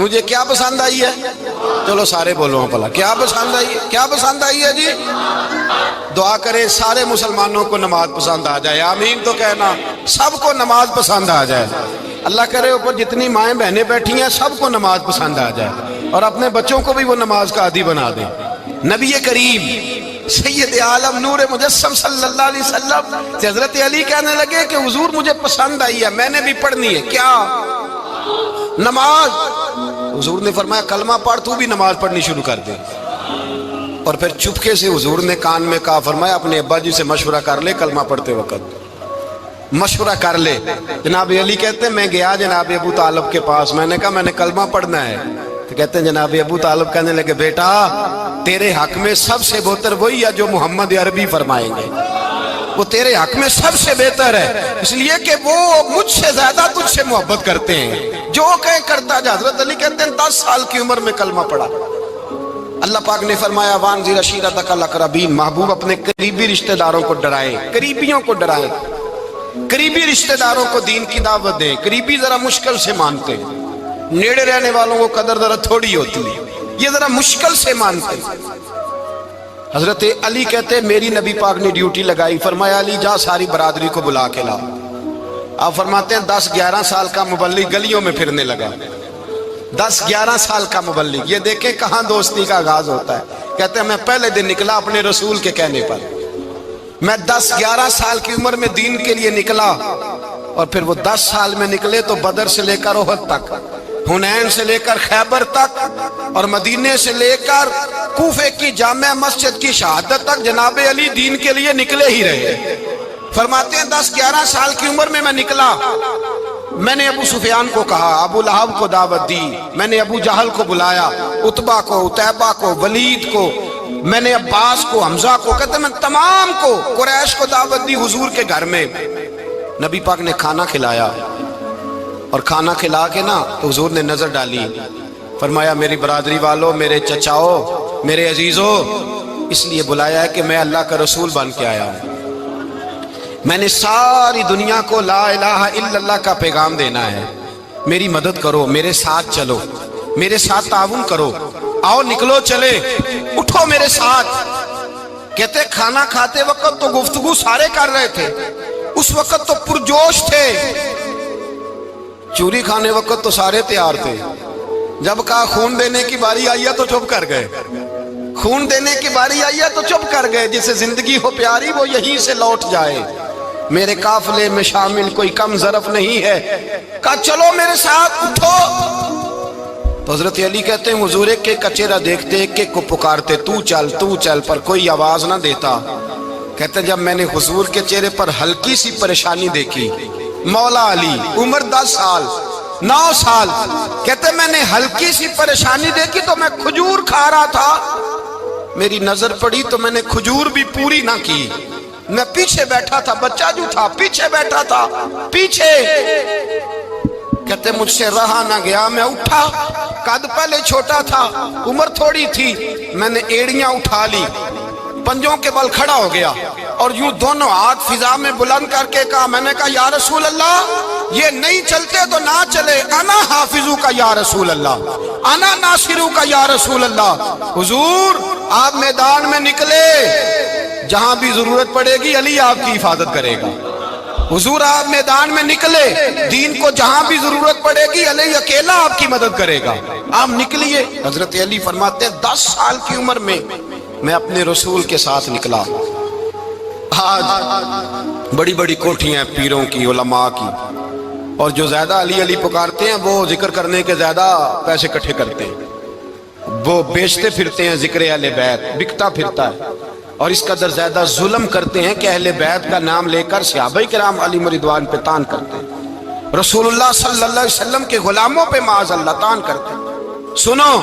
مجھے کیا پسند آئی ہے؟ چلو سارے بولو پلا کیا پسند آئی ہے؟ کیا پسند آئی ہے جی؟ دعا کرے سارے مسلمانوں کو نماز پسند آ جائے، آمین تو کہنا، سب کو نماز پسند آ جائے۔ اللہ کرے اوپر جتنی مائیں بہنیں بیٹھی ہیں سب کو نماز پسند آ جائے، اور اپنے بچوں کو بھی وہ نماز کا عادی بنا دیں۔ نبی کریم سید عالم نور مجسم صلی اللہ علیہ وسلم سے حضرت علی کہنے لگے کہ حضور مجھے پسند آئی ہے، میں نے بھی پڑھنی ہے، کیا؟ نماز۔ حضور نے فرمایا کلمہ پڑھ، تو بھی نماز پڑھنی شروع کر دے۔ اور پھر چپکے سے حضور نے کان میں کہا، فرمایا اپنے ابا جی سے مشورہ کر لے کلمہ پڑھتے وقت، مشورہ کر لے۔ جناب علی کہتے ہیں میں گیا جناب ابو طالب کے پاس، میں نے کہا میں نے کلمہ پڑھنا ہے، تو کہتے ہیں جناب ابو طالب کہنے لگے بیٹا تیرے حق میں سب سے بہتر وہی ہے جو محمد عربی فرمائیں گے، وہ تیرے حق میں سب سے بہتر ہے، اس لیے کہ وہ مجھ سے زیادہ تجھ سے محبت کرتے ہیں، جو کہیں کرتا جا۔ حضرت علی کہتے ہیں 10 سال کی عمر میں کلمہ پڑھا۔ اللہ پاک نے فرمایا وانذر عشیرتک الاقربین، محبوب اپنے قریبی رشتہ داروں کو ڈرائیں، قریبیوں کو ڈرائیں، قریبی رشتہ داروں کو دین کی دعوت دیں۔ قریبی ذرا مشکل سے مانتے ہیں، نیڑے رہنے والوں کو قدر ذرا تھوڑی ہوتی ہے، یہ ذرا مشکل سے مانتے ہیں۔ حضرت علی کہتے ہیں میری نبی پاک نے ڈیوٹی لگائی، فرمایا علی جا ساری برادری کو بلا کے لا۔ آپ فرماتے ہیں 10-11 سال کا مبلغ گلیوں میں پھرنے لگا، 10-11 سال کا مبلغ، یہ دیکھیں کہاں دوستی کا آغاز ہوتا ہے۔ کہتے ہیں میں پہلے دن نکلا اپنے رسول کے کہنے پر، میں 10-11 سال کی عمر میں دین کے لیے نکلا، اور پھر وہ 10 سال میں نکلے تو بدر سے لے کر احد تک، حنین سے لے کر خیبر تک، اور مدینے سے لے کر کوفے کی جامع مسجد کی شہادت تک جناب علی دین کے لیے نکلے ہی رہے۔ فرماتے ہیں 10-11 سال کی عمر میں نکلا، میں نے ابو سفیان کو کہا، ابو لہب کو دعوت دی، میں نے ابو جہل کو بلایا، عتبہ کو، عتیبہ کو، ولید کو، میں نے عباس کو، حمزہ کو، کہتے ہیں میں تمام کو، قریش کو دعوت دی حضور کے گھر میں۔ نبی پاک نے کھانا کھلایا، اور کھانا کھلا کے نا تو حضور نے نظر ڈالی، فرمایا میری برادری والوں، میرے چچاؤ، میرے عزیزوں، اس لیے بلایا ہے کہ میں اللہ کا رسول بن کے آیا ہوں، میں نے ساری دنیا کو لا الہ الا اللہ کا پیغام دینا ہے، میری مدد کرو، میرے ساتھ چلو، میرے ساتھ تعاون کرو، آؤ نکلو چلے، اٹھو میرے ساتھ۔ کہتے کھانا کھاتے وقت تو گفتگو سارے کر رہے تھے، اس وقت تو پرجوش تھے، چوری کھانے وقت تو سارے تیار تھے، جب کہا خون دینے کی باری آئی ہے تو چپ کر گئے، خون دینے کی باری آئی ہے تو چپ کر گئے، جسے زندگی ہو پیاری وہ یہیں سے لوٹ جائے، میرے قافلے میں شامل کوئی کم ظرف نہیں ہے، کہا چلو میرے ساتھ اٹھو۔ تو حضرت علی کہتے ہیں حضور ایک ایک کا چہرہ دیکھتے، ایک ایک کو پکارتے، تو چل، پر کوئی آواز نہ دیتا۔ کہتے ہیں جب میں نے حضور کے چہرے پر ہلکی سی پریشانی دیکھی، مولا علی عمر 10 سال 9 سال، کہتے ہیں میں نے ہلکی سی پریشانی دیکھی تو میں کھجور کھا رہا تھا، میری نظر پڑی تو میں نے کھجور بھی پوری نہ کی، میں پیچھے بیٹھا تھا، بچہ جو تھا پیچھے بیٹھا تھا، پیچھے۔ کہتے مجھ سے رہا نہ گیا، میں اٹھا، قد پہلے چھوٹا تھا، عمر تھوڑی تھی، میں نے ایڑیاں اٹھا لی، پنجوں کے بل کھڑا ہو گیا، اور یوں دونوں ہاتھ فضا میں بلند کر کے کہا، میں نے کہا یا رسول اللہ یہ نہیں چلتے تو نہ چلے، انا حافظو کا یا رسول اللہ، انا ناصرو کا یا رسول اللہ۔ حضور آپ میدان میں نکلے، جہاں بھی ضرورت پڑے گی علی آپ کی حفاظت کرے گا، حضور آپ میدان میں نکلے، دین کو جہاں بھی ضرورت پڑے گی علی اکیلا آپ کی مدد کرے گا، آپ نکلیے۔ حضرت علی فرماتے ہیں 10 سال کی عمر میں میں اپنے رسول کے ساتھ نکلا۔ آج بڑی بڑی کوٹھیاں پیروں کی، علماء کی، اور جو زیادہ علی علی پکارتے ہیں وہ ذکر کرنے کے زیادہ پیسے اکٹھے کرتے ہیں، وہ بیچتے پھرتے ہیں، ذکر اہل بیت بکتا پھرتا ہے، اور اس قدر زیادہ ظلم کرتے ہیں کہ اہل بیت کا نام لے کر صحابہ کرام علی رضوان پہ تان کرتے ہیں، رسول اللہ صلی اللہ علیہ وسلم کے غلاموں پہ معاذ اللہ تان کرتے ہیں۔ سنو،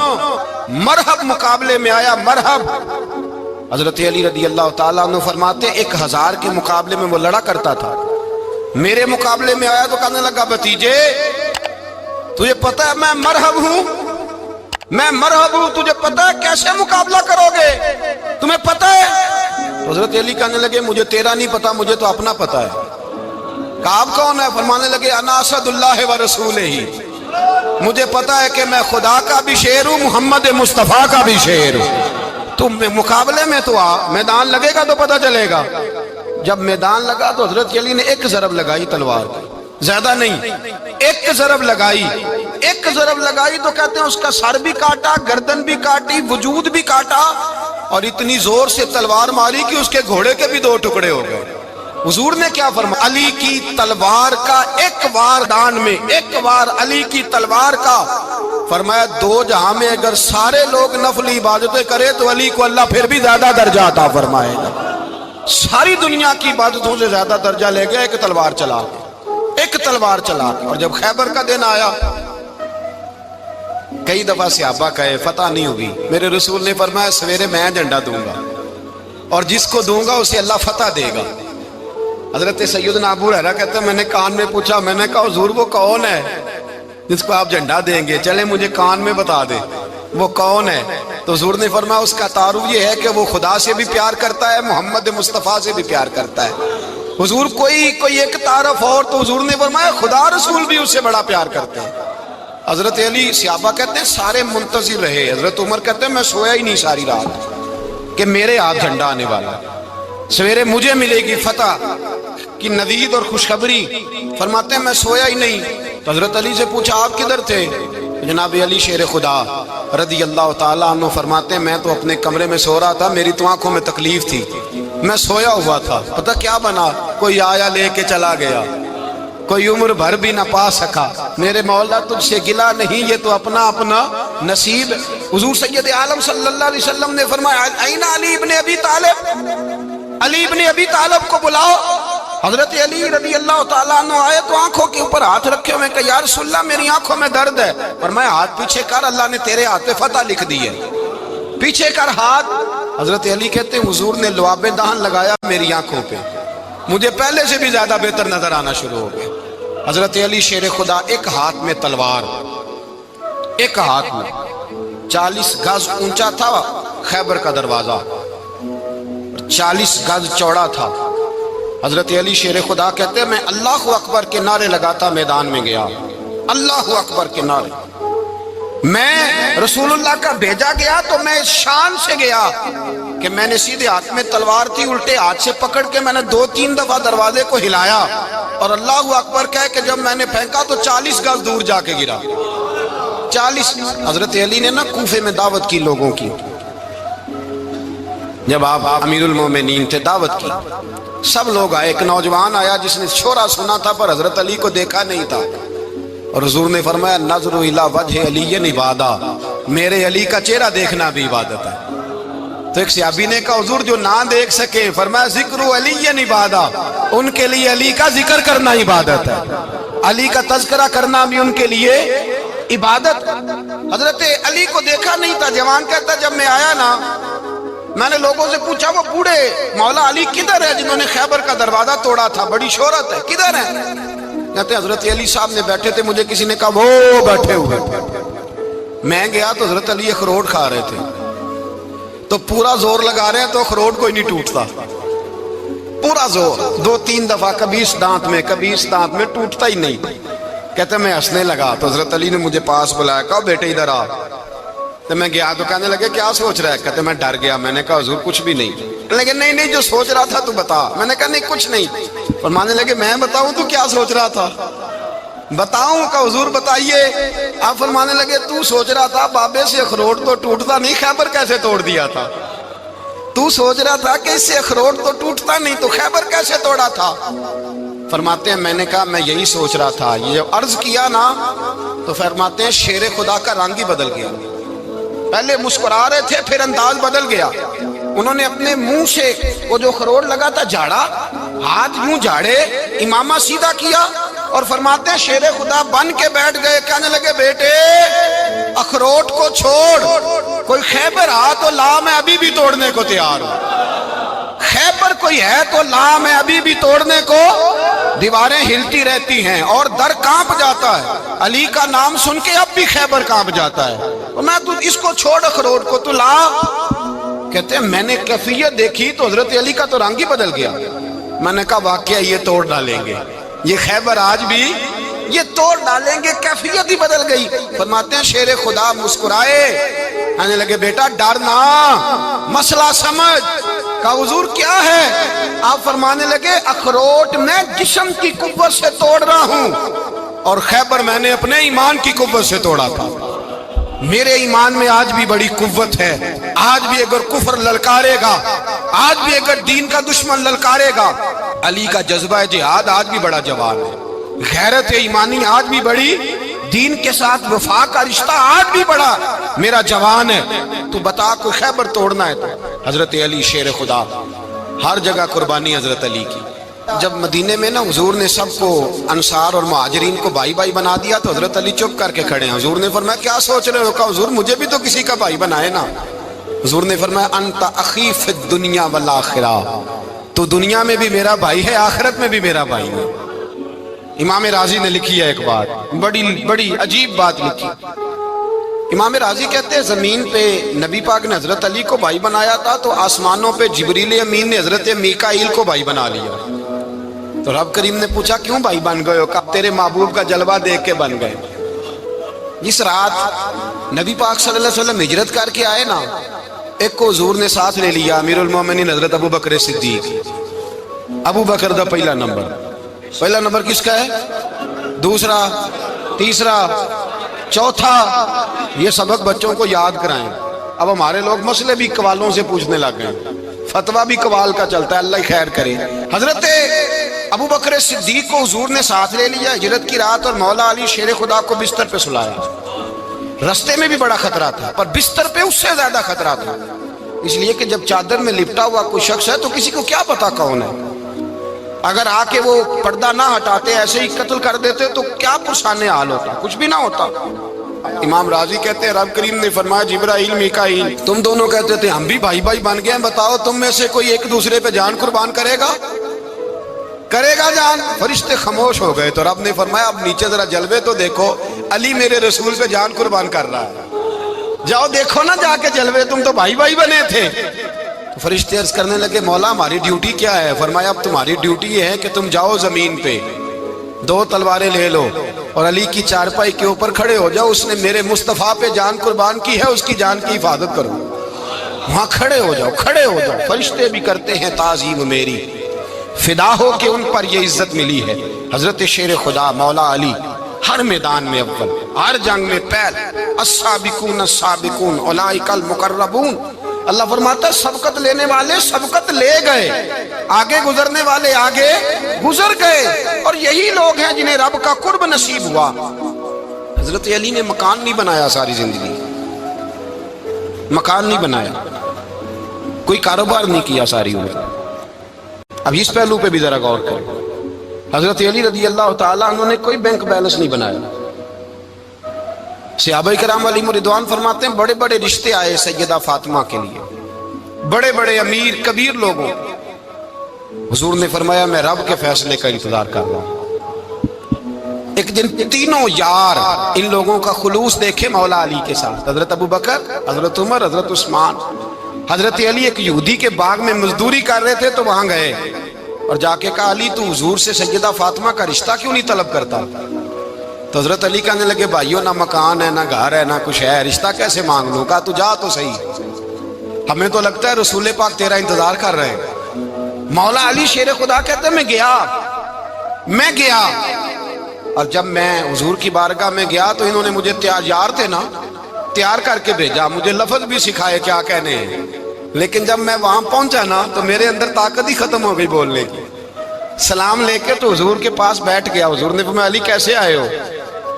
مرحب مقابلے میں آیا، مرحب۔ حضرت علی رضی اللہ تعالیٰ عنہ فرماتے 1000 کے مقابلے میں وہ لڑا کرتا تھا، میرے مقابلے میں آیا تو کہنے لگا بھتیجے تجھے پتہ ہے میں مرحب ہوں، میں مرحب ہوں، تجھے پتہ ہے کیسے مقابلہ کرو گے، تمہیں پتہ ہے؟ حضرت علی کہنے لگے مجھے تیرا نہیں پتا، مجھے تو اپنا پتہ ہے۔ کہا آپ کون ہے؟ فرمانے لگے انا اسد اللہ و رسولہ ہی، مجھے پتا ہے کہ میں خدا کا بھی شیر ہوں، محمد مصطفیٰ کا بھی شیر ہوں۔ تم مقابلے میں تو آ، میدان لگے گا تو پتہ چلے گا۔ جب میدان لگا تو حضرت علی نے ایک ضرب لگائی تلوار کی، زیادہ نہیں، ایک ضرب لگائی۔ ایک ضرب لگائی تو کہتے ہیں اس کا سر بھی کاٹا، گردن بھی کاٹی، وجود بھی کاٹا، اور اتنی زور سے تلوار ماری کہ اس کے گھوڑے کے بھی 2 ٹکڑے ہو گئے۔ حضور نے کیا فرمایا؟ علی کی تلوار کا ایک وار دان میں، ایک وار علی کی تلوار کا، فرمایا 2 جہاں میں اگر سارے لوگ نفل عبادتیں کرے تو علی کو اللہ پھر بھی زیادہ درجہ عطا فرمائے گا۔ ساری دنیا کی عبادتوں سے زیادہ درجہ لے گیا ایک تلوار چلا کے، ایک تلوار چلا کے۔ اور جب خیبر کا دن آیا، کئی دفعہ صحابہ کہے فتح نہیں ہوگی، میرے رسول نے فرمایا سویرے میں جھنڈا دوں گا اور جس کو دوں گا اسے اللہ فتح دے گا۔ حضرت سیدنا ابو ہریرہ کہتے ہیں میں نے کان میں پوچھا، میں نے کہا حضور وہ کون ہے جس کو آپ جھنڈا دیں گے؟ چلے مجھے کان میں بتا دے وہ کون ہے۔ تو حضور نے فرمایا اس کا تعارف یہ ہے کہ وہ خدا سے بھی پیار کرتا ہے، محمد مصطفیٰ سے بھی پیار کرتا ہے۔ حضور کوئی ایک تعارف اور، تو حضور نے فرمایا خدا رسول بھی اس سے بڑا پیار کرتے ہیں۔ حضرت علی، صحابہ کہتے ہیں سارے منتظر رہے۔ حضرت عمر کہتے ہیں میں سویا ہی نہیں ساری رات کہ میرے ہاتھ جھنڈا آنے والا، سویرے مجھے ملے گی فتح کی نوید اور خوشخبری۔ فرماتے ہیں میں سویا ہی نہیں۔ تو حضرت علی سے پوچھا آپ کدھر تھے؟ جناب علی شیر خدا رضی اللہ تعالیٰ عنہ فرماتے ہیں میں تو اپنے کمرے میں سو رہا تھا، میری تو آنکھوں میں تکلیف تھی، میں سویا ہوا تھا، پتہ کیا بنا؟ کوئی آیا لے کے چلا گیا، کوئی عمر بھر بھی نہ پا سکا۔ میرے مولا تجھ سے گلا نہیں، یہ تو اپنا اپنا نصیب۔ حضور سید عالم صلی اللہ علیہ وسلم نے فرمایا این علی ابن ابی طالب، علی ابن ابی طالب کو بلاؤ۔ حضرت علی رضی اللہ تعالیٰ عنہ آئے تو آنکھوں کے اوپر ہاتھ رکھے ہوئے کہ یا رسول اللہ میری آنکھوں میں درد ہے۔ فرمایا ہاتھ پیچھے کر، اللہ نے تیرے ہاتھ پہ فتح لکھ دی ہے، پیچھے کر ہاتھ۔ حضرت علی کہتے ہیں حضور نے لعاب دہن لگایا میری آنکھوں پہ، مجھے پہلے سے بھی زیادہ بہتر نظر آنا شروع ہو گیا۔ حضرت علی شیر خدا، ایک ہاتھ میں تلوار، ایک ہاتھ میں 40 گز اونچا تھا خیبر کا دروازہ، 40 گز چوڑا تھا۔ حضرت علی شیر خدا کہتے ہیں میں اللہ اکبر کے نعرے لگاتا میدان میں گیا، اللہ اکبر کے نعرے۔ میں رسول اللہ کا بھیجا گیا تو میں اس شان سے گیا کہ میں نے سیدھے ہاتھ میں تلوار تھی، الٹے ہاتھ سے پکڑ کے میں نے 2-3 دفعہ دروازے کو ہلایا اور اللہ اکبر کہہ کہ جب میں نے پھینکا تو 40 گز دور جا کے گرا، 40۔ حضرت علی نے نا کوفے میں دعوت کی لوگوں کی، جب آپ امیر المومنین تھے، دعوت کی، سب لوگ آئے۔ ایک نوجوان آیا جس نے شورا سنا تھا پر حضرت علی کو دیکھا نہیں تھا، اور حضور نے فرمایا نظر الی وجہ علی عبادہ، میرے علی کا چہرہ دیکھنا بھی عبادت ہے۔ تو ایک صحابی نے کہا حضور جو نہ دیکھ سکے، فرمایا ذکر علی عبادہ، ان کے لیے علی کا ذکر کرنا عبادت ہے، علی کا تذکرہ کرنا بھی ان کے لیے عبادت۔ حضرت علی کو دیکھا نہیں تھا۔ جوان کہتا جب میں آیا نا، میں نے لوگوں سے پوچھا وہ بوڑھے مولا علی کدھر ہے جنہوں نے خیبر کا دروازہ توڑا تھا، بڑی شہرت ہے، کدھر ہے؟ کہتے ہیں حضرت علی صاحب نے بیٹھے تھے، مجھے کسی نے کہا وہ بیٹھے ہوئے۔ میں گیا تو حضرت علی اخروٹ کھا رہے تھے، تو پورا زور لگا رہے ہیں تو اخروٹ کوئی نہیں ٹوٹتا، پورا زور 2-3 دفعہ، کبھی اس دانت میں کبھی اس دانت میں، ٹوٹتا ہی نہیں۔ کہتے میں ہنسنے لگا تو حضرت علی نے مجھے پاس بلایا، کہا بیٹے ادھر آ۔ تو میں گیا تو کہنے لگے کیا سوچ رہا ہے؟ کہتے میں ڈر گیا۔ میں نے کہا حضور کچھ بھی نہیں۔ لیکن نہیں جو سوچ رہا تھا تو بتا۔ میں نے کہا نہیں کچھ نہیں۔ فرمانے لگے میں بتاؤں تو کیا سوچ رہا تھا؟ بتاؤں؟ کہ حضور بتائیے۔ آپ فرمانے لگے تو سوچ رہا تھا بابے سے اخروٹ تو ٹوٹتا نہیں، خیبر کیسے توڑ دیا تھا؟ تو سوچ رہا تھا کہ اس سے اخروٹ تو ٹوٹتا نہیں تو خیبر کیسے توڑا تھا؟ فرماتے ہیں میں نے کہا میں یہی سوچ رہا تھا۔ یہ عرض کیا نا تو فرماتے ہیں شیر خدا کا رنگ ہی بدل گیا، پہلے مسکرا رہے تھے پھر انداز بدل گیا۔ انہوں نے اپنے منہ سے وہ جو خروٹ لگا تھا جھاڑا، ہاتھ یوں جھاڑے، امامہ سیدھا کیا اور فرماتے ہیں شیر خدا بن کے بیٹھ گئے۔ کہنے لگے بیٹے اخروٹ کو چھوڑ، کوئی خیبر آ تو لا، میں ابھی بھی توڑنے کو تیار ہوں۔ خیبر کوئی ہے تو لا، میں ابھی بھی توڑنے کو۔ دیواریں ہلتی رہتی ہیں اور در کانپ جاتا ہے، علی کا نام سن کے اب بھی خیبر کانپ جاتا ہے۔ میں تو اس کو چھوڑ اخروٹ کو تو لا۔ کہتے ہیں میں نے کیفیت دیکھی تو حضرت علی کا تو رنگ ہی بدل گیا۔ میں نے کہا واقعہ یہ توڑ ڈالیں گے، یہ خیبر آج بھی یہ توڑ ڈالیں گے، کیفیت ہی بدل گئی۔ فرماتے ہیں شیر خدا مسکرائے، کہنے لگے بیٹا ڈرنا، مسئلہ سمجھ۔ کہا حضور کیا ہے؟ آپ فرمانے لگے اخروٹ میں جسم کی قوت سے توڑ رہا ہوں، اور خیبر میں نے اپنے ایمان کی قوت سے توڑا تھا۔ میرے ایمان میں آج بھی بڑی قوت ہے، آج بھی اگر کفر للکارے گا، آج بھی اگر دین کا دشمن للکارے گا، علی کا جذبہ جہاد آج بھی بڑا جوان ہے، غیرت ایمانی آج بھی بڑی، دین کے ساتھ وفا کا رشتہ آج بھی بڑا میرا جوان ہے۔ تو بتا کوئی خیبر توڑنا ہے تو حضرت علی شیر خدا، ہر جگہ قربانی حضرت علی کی۔ جب مدینے میں نا حضور نے سب کو انصار اور مہاجرین کو بھائی بھائی بنا دیا تو حضرت علی چپ کر کے کھڑے ہیں۔ حضور نے فرمایا کیا سوچ رہے ہو؟ کہا حضور مجھے بھی تو کسی کا بھائی بنائے نا۔ حضور نے فرمایا انت اخی فی الدنیا والآخرہ، تو دنیا میں بھی میرا بھائی ہے، آخرت میں بھی میرا بھائی ہے۔ امام راضی نے لکھی ہے ایک بات، بڑی عجیب بات لکھی۔ امام راضی کہتے ہیں زمین پہ نبی پاک نے حضرت علی کو بھائی بنایا تھا تو آسمانوں پہ جبریل امین نے حضرت میکائیل کو بھائی بنا لیا۔ تو رب کریم نے پوچھا کیوں بھائی بن گئے ہو؟ کہا تیرے محبوب کا جلوہ دیکھ کے بن گئے۔ جس رات نبی پاک صلی اللہ علیہ وسلم ہجرت کر کے آئے نا، ایک کو حضور نے ساتھ لے لیا، امیر المومنین حضرت ابو بکر صدیق۔ ابو بکر دا پہلا نمبر کس کا ہے؟ دوسرا، تیسرا، چوتھا۔ یہ سبق بچوں کو یاد کرائیں۔ اب ہمارے لوگ مسئلے بھی قوالوں سے پوچھنے لگ گئے، فتویٰ بھی قوال کا چلتا ہے، اللہ خیر کرے۔ حضرت ابو بکر صدیق کو حضور نے ساتھ لے لیا ہجرت کی رات، اور مولا علی شیر خدا کو بستر پہ سلایا۔ رستے میں بھی بڑا خطرہ تھا، پر بستر پہ اس سے زیادہ خطرہ تھا، اس لیے کہ جب چادر میں لپٹا ہوا کوئی شخص ہے تو کسی کو کیا پتا کون ہے، اگر آ کے وہ پردہ نہ ہٹاتے ایسے ہی قتل کر دیتے تو کیا پرسانے حال ہوتا، کچھ بھی نہ ہوتا۔ امام راضی کہتے ہیں رب کریم نے فرمایا جبرائیل میکائیل تم دونوں کہتے تھے ہم بھی بھائی بھائی بن گئے ہیں، بتاؤ تم میں سے کوئی ایک دوسرے پہ جان قربان کرے گا جان؟ فرشتے خاموش ہو گئے۔ تو رب نے فرمایا اب نیچے ذرا جلوے تو دیکھو، علی میرے رسول پہ جان قربان کر رہا ہے، جاؤ دیکھو نا جا کے جلوے، تم تو بھائی بھائی بنے تھے۔ تو فرشتے عرض کرنے لگے مولا ہماری ڈیوٹی کیا ہے؟ فرمایا اب تمہاری ڈیوٹی یہ ہے کہ تم جاؤ زمین پہ، دو تلواریں لے لو اور علی کی چارپائی کے اوپر کھڑے ہو جاؤ، اس نے میرے مصطفیٰ پہ جان قربان کی ہے، اس کی جان کی حفاظت کرو۔ وہاں کھڑے ہو جاؤ۔ فرشتے بھی کرتے ہیں تعظیم میری، فدا ہو کہ ان پر یہ عزت ملی ہے۔ حضرت شیر خدا مولا علی ہر میدان میں اول، ہر جنگ میں پہل، السابقون السابقون اولئک المقربون۔ اللہ فرماتا ہے سبقت لینے والے سبقت لے گئے، آگے گزرنے والے آگے گزر گئے، اور یہی لوگ ہیں جنہیں رب کا قرب نصیب ہوا۔ حضرت علی نے مکان نہیں بنایا، ساری زندگی مکان نہیں بنایا، کوئی کاروبار نہیں کیا ساری عمر۔ اب اس پہلو پہ بھی ذرا غور کریں، حضرت علی رضی اللہ تعالیٰ عنہ نے کوئی بینک بیلنس نہیں بنایا۔ صحابہ کرام علیہم رضوان فرماتے ہیں بڑے بڑے رشتے آئے سیدہ فاطمہ کے لیے، بڑے بڑے امیر کبیر لوگوں، حضور نے فرمایا میں رب کے فیصلے کا انتظار کر رہا ہوں۔ ایک دن تینوں یار ان لوگوں کا خلوص دیکھے مولا علی کے ساتھ، حضرت ابو بکر، حضرت عمر، حضرت عثمان۔ حضرت علی ایک یہودی کے باغ میں مزدوری کر رہے تھے تو وہاں گئے اور جا کے کہا علی تو حضور سے سیدہ فاطمہ کا رشتہ کیوں نہیں طلب کرتا؟ تو حضرت علی کہنے لگے بھائیو نہ مکان ہے، نہ گھر ہے، نہ کچھ ہے، رشتہ کیسے مانگ لوں؟ کہا تو جا تو صحیح، ہمیں تو لگتا ہے رسول پاک تیرا انتظار کر رہے ہیں۔ مولا علی شیر خدا کہتے ہیں میں گیا، اور جب میں حضور کی بارگاہ میں گیا تو انہوں نے مجھے تیار کر کے بھیجا، مجھے لفظ بھی سکھائے کیا کہنے ہیں، لیکن جب میں وہاں پہنچا نا تو میرے اندر طاقت ہی ختم ہو گئی بولنے کی۔ سلام لے کے تو حضور کے پاس بیٹھ گیا، حضور نے فرمایا علی کیسے آئے ہو؟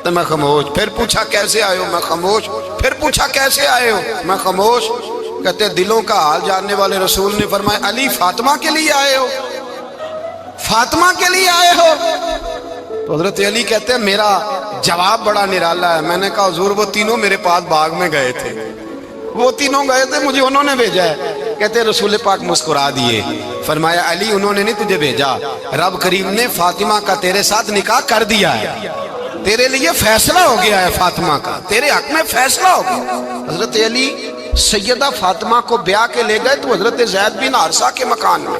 تو میں خاموش، پھر پوچھا کیسے آئے ہو؟ میں خاموش، پھر پوچھا کیسے آئے ہو؟ میں خاموش۔ کہتے دلوں کا حال جاننے والے رسول نے فرمایا علی فاطمہ کے لیے آئے ہو؟ فاطمہ کے لیے آئے ہو؟ تو حضرت علی کہتے ہیں میرا جواب بڑا نرالا ہے۔ میں نے کہا حضور وہ تینوں میرے پاس باغ میں گئے تھے، وہ تینوں گئے تھے، مجھے انہوں نے بھیجا ہے۔ کہتے رسول پاک مسکرا دیے، فرمایا علی انہوں نے نہیں تجھے بھیجا، رب کریم نے فاطمہ کا تیرے ساتھ نکاح کر دیا ہے، تیرے لیے فیصلہ ہو گیا ہے، فاطمہ کا تیرے حق میں فیصلہ ہو گیا۔ حضرت علی سیدہ فاطمہ کو بیاہ کے لے گئے تو حضرت زید بن حارثہ کے مکان میں،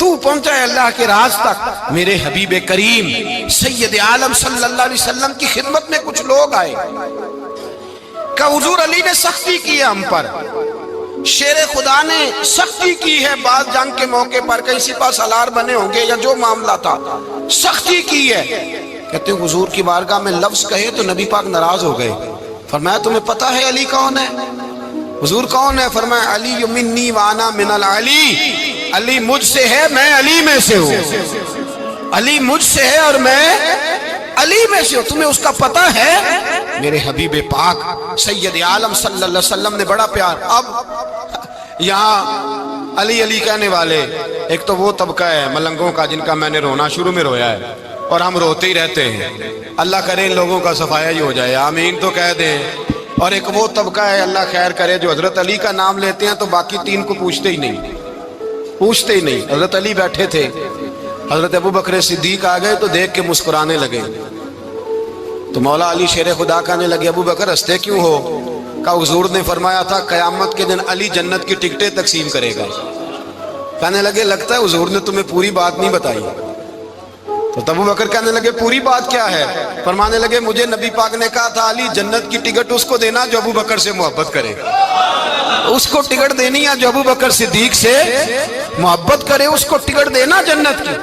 تو پہنچا ہے اللہ کے راز تک۔ میرے حبیب کریم سید عالم صلی اللہ علیہ وسلم کی خدمت میں کچھ لوگ آئے کہ حضور علی نے سختی کی ہے ہم پر، شیر خدا نے سختی کی ہے، بعض جنگ کے موقع پر کہیں سپاہ سالار بنے ہوں گے یا جو معاملہ تھا، سختی کی ہے۔ کہتے ہیں حضور کی بارگاہ میں لفظ کہے تو نبی پاک ناراض ہو گئے۔ فرمایا تمہیں پتہ ہے علی کون ہے؟ حضور کون ہے؟ فرمایا علی منی وانا من العلی، علی مجھ سے ہے میں علی میں سے ہوں، علی مجھ سے ہے اور میں علی میں سے ہوں، تمہیں اس کا پتہ ہے؟ میرے حبیب پاک سید عالم صلی اللہ علیہ وسلم نے بڑا پیار۔ اب یہاں علی علی کہنے والے ایک تو وہ طبقہ ہے ملنگوں کا جن کا میں نے رونا شروع میں رویا ہے اور ہم روتے ہی رہتے ہیں، اللہ کرے ان لوگوں کا صفایا ہی ہو جائے، آمین تو کہہ دیں۔ اور ایک وہ طبقہ ہے اللہ خیر کرے جو حضرت علی کا نام لیتے ہیں تو باقی تین کو پوچھتے ہی نہیں۔ حضرت علی بیٹھے تھے، حضرت ابو بکر صدیق آ گئے تو دیکھ کے مسکرانے لگے، تو مولا علی شیر خدا کہنے لگے ابو بکر ہنستے کیوں ہو؟ کہ حضور نے فرمایا تھا قیامت کے دن علی جنت کی ٹکٹیں تقسیم کرے گا۔ کہنے لگے لگتا ہے حضور نے تمہیں پوری بات نہیں بتائی۔ تو ابو بکر کہنے لگے پوری بات کیا ہے؟ فرمانے لگے مجھے نبی پاک نے کہا تھا علی جنت کی ٹکٹ اس کو دینا جو ابو بکر سے محبت کرے، اس کو ٹکٹ دینی ہے جو ابو بکر صدیق سے محبت کرے، اس کو ٹکٹ دینا جنت کی۔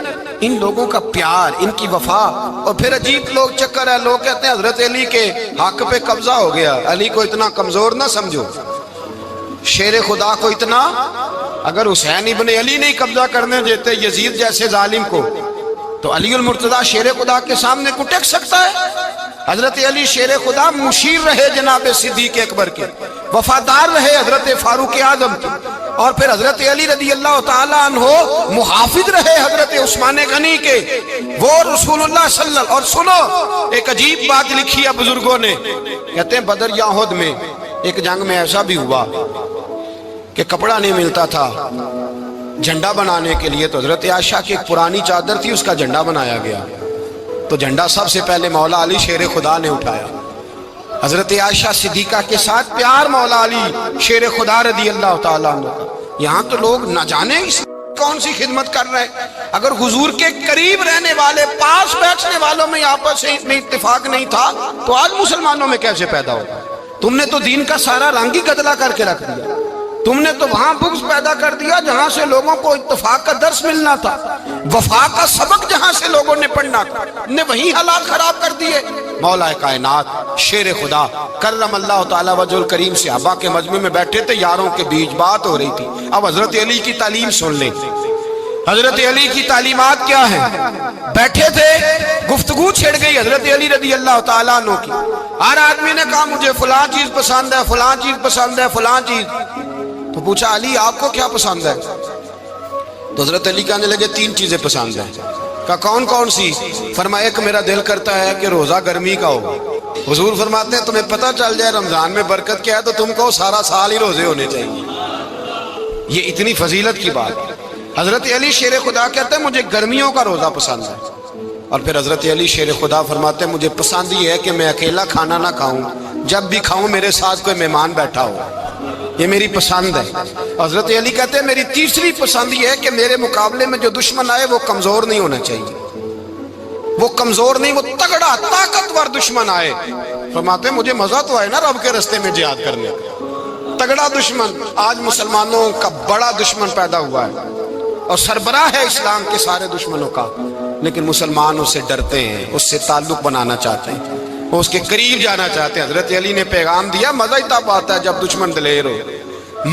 ان لوگوں کا پیار، ان کی وفا۔ اور پھر عجیب لوگ چکر ہے، لوگ کہتے ہیں حضرت علی کے حق پہ قبضہ ہو گیا، علی کو اتنا کمزور نہ سمجھو، شیر خدا کو اتنا، اگر حسین ابن علی نہیں قبضہ کرنے دیتے یزید جیسے ظالم کو تو علی المرتضیٰ شیر خدا کے سامنے کو ٹک سکتا ہے؟ حضرت علی شیر خدا مشیر رہے جناب صدیق اکبر کے، وفادار رہے حضرت فاروق اعظم کے، اور پھر حضرت علی رضی اللہ تعالیٰ عنہ محافظ رہے حضرت عثمان غنی کے، وہ رسول اللہ صلی اللہ۔ اور سنو ایک عجیب بات لکھی ہے بزرگوں نے، کہتے ہیں بدر یا احد میں ایک جنگ میں ایسا بھی ہوا کہ کپڑا نہیں ملتا تھا جھنڈا بنانے کے لیے، تو حضرت عائشہ کی ایک پرانی چادر تھی، اس کا جھنڈا بنایا گیا، تو جھنڈا سب سے پہلے مولا علی شیر خدا نے اٹھایا۔ حضرت عائشہ صدیقہ کے ساتھ پیار مولا علی شیر خدا رضی اللہ تعالیٰ عنہ کا۔ یہاں تو لوگ نہ جانے اس کون سی خدمت کر رہے ہیں۔ اگر حضور کے قریب رہنے والے، پاس بیٹھنے والوں میں آپس میں اتفاق نہیں تھا تو آج مسلمانوں میں کیسے پیدا ہوگا؟ تم نے تو دین کا سارا رنگ ہی گدلا کر کے رکھ دیا، تم نے تو وہاں بغض پیدا کر دیا جہاں سے لوگوں کو اتفاق کا درس ملنا تھا، وفا کا سبق جہاں سے لوگوں نے پڑھنا تھا، نے وہی حالات خراب کر دیے۔ مولا کائنات شیر خدا کرم اللہ تعالیٰ وجہ الکریم صحابہ کے مجمع میں بیٹھے تھے، یاروں کے بیچ بات ہو رہی تھی۔ اب حضرت علی کی تعلیم سن لیں، حضرت علی کی تعلیمات کیا ہیں؟ بیٹھے تھے، گفتگو چھڑ گئی حضرت علی رضی اللہ تعالیٰ عنہ کی، ہر آدمی نے کہا مجھے فلاں چیز پسند ہے، فلاں چیز پسند ہے، فلاں چیز۔ تو پوچھا علی آپ کو کیا پسند ہے؟ تو حضرت علی کہنے لگے تین چیزیں پسند ہیں۔ کہا کون کون سی؟ فرمایا ایک میرا دل کرتا ہے کہ روزہ گرمی کا ہو۔ حضور فرماتے ہیں تمہیں پتہ چل جائے رمضان میں برکت کیا ہے تو تم کو سارا سال ہی روزے ہونے چاہیے، یہ اتنی فضیلت کی بات۔ حضرت علی شیر خدا کہتے ہیں مجھے گرمیوں کا روزہ پسند ہے۔ اور پھر حضرت علی شیر خدا فرماتے ہیں مجھے پسند یہ ہے کہ میں اکیلا کھانا نہ کھاؤں، جب بھی کھاؤں میرے ساتھ کوئی مہمان بیٹھا ہو، یہ میری پسند ہے۔ حضرت علی کہتے ہیں میری تیسری پسند یہ ہے کہ میرے مقابلے میں جو دشمن آئے وہ کمزور نہیں ہونا چاہیے، وہ کمزور نہیں، وہ تگڑا طاقتور دشمن آئے۔ فرماتے ہیں مجھے مزہ تو آئے نا رب کے رستے میں جہاد کرنے کا، تگڑا دشمن۔ آج مسلمانوں کا بڑا دشمن پیدا ہوا ہے اور سربراہ ہے اسلام کے سارے دشمنوں کا، لیکن مسلمان اس سے ڈرتے ہیں، اس سے تعلق بنانا چاہتے ہیں، وہ اس کے قریب جانا چاہتے ہیں۔ حضرت علی نے پیغام دیا مزہ ہی تب آتا ہے جب دشمن دلیر ہو،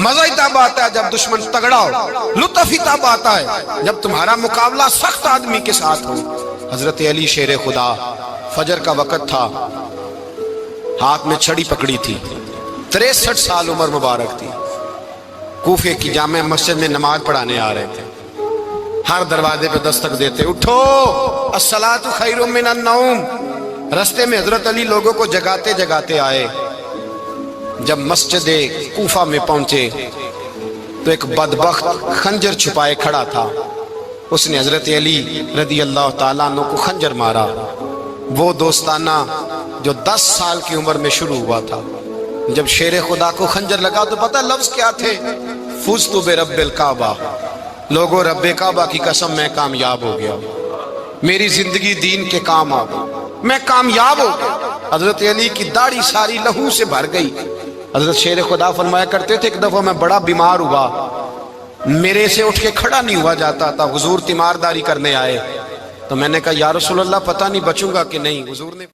مزہ ہی تب آتا ہے جب دشمن تگڑا ہو، لطف ہی تب آتا ہے جب تمہارا مقابلہ سخت آدمی کے ساتھ ہو۔ حضرت علی شیر خدا، فجر کا وقت تھا، ہاتھ میں چھڑی پکڑی تھی، 63 سال عمر مبارک تھی، کوفے کی جامع مسجد میں نماز پڑھانے آ رہے تھے، ہر دروازے پہ دستک دیتے اٹھو الصلاۃ خیر من النوم۔ رستے میں حضرت علی لوگوں کو جگاتے جگاتے آئے، جب مسجد کوفہ میں پہنچے تو ایک بدبخت خنجر چھپائے کھڑا تھا، اس نے حضرت علی رضی اللہ تعالیٰ عنہ کو خنجر مارا۔ وہ دوستانہ جو 10 سال کی عمر میں شروع ہوا تھا، جب شیر خدا کو خنجر لگا تو پتہ لفظ کیا تھے؟ فزت برب الکعبہ، لوگوں رب کعبہ کی قسم میں کامیاب ہو گیا، میری زندگی دین کے کام آ گئی، میں کامیاب ہو گیا۔ حضرت علی کی داڑھی ساری لہو سے بھر گئی۔ حضرت شیر خدا فرمایا کرتے تھے ایک دفعہ میں بڑا بیمار ہوا، میرے سے اٹھ کے کھڑا نہیں ہوا جاتا تھا، حضور تیمارداری کرنے آئے تو میں نے کہا یا رسول اللہ پتہ نہیں بچوں گا کہ نہیں۔ حضور نے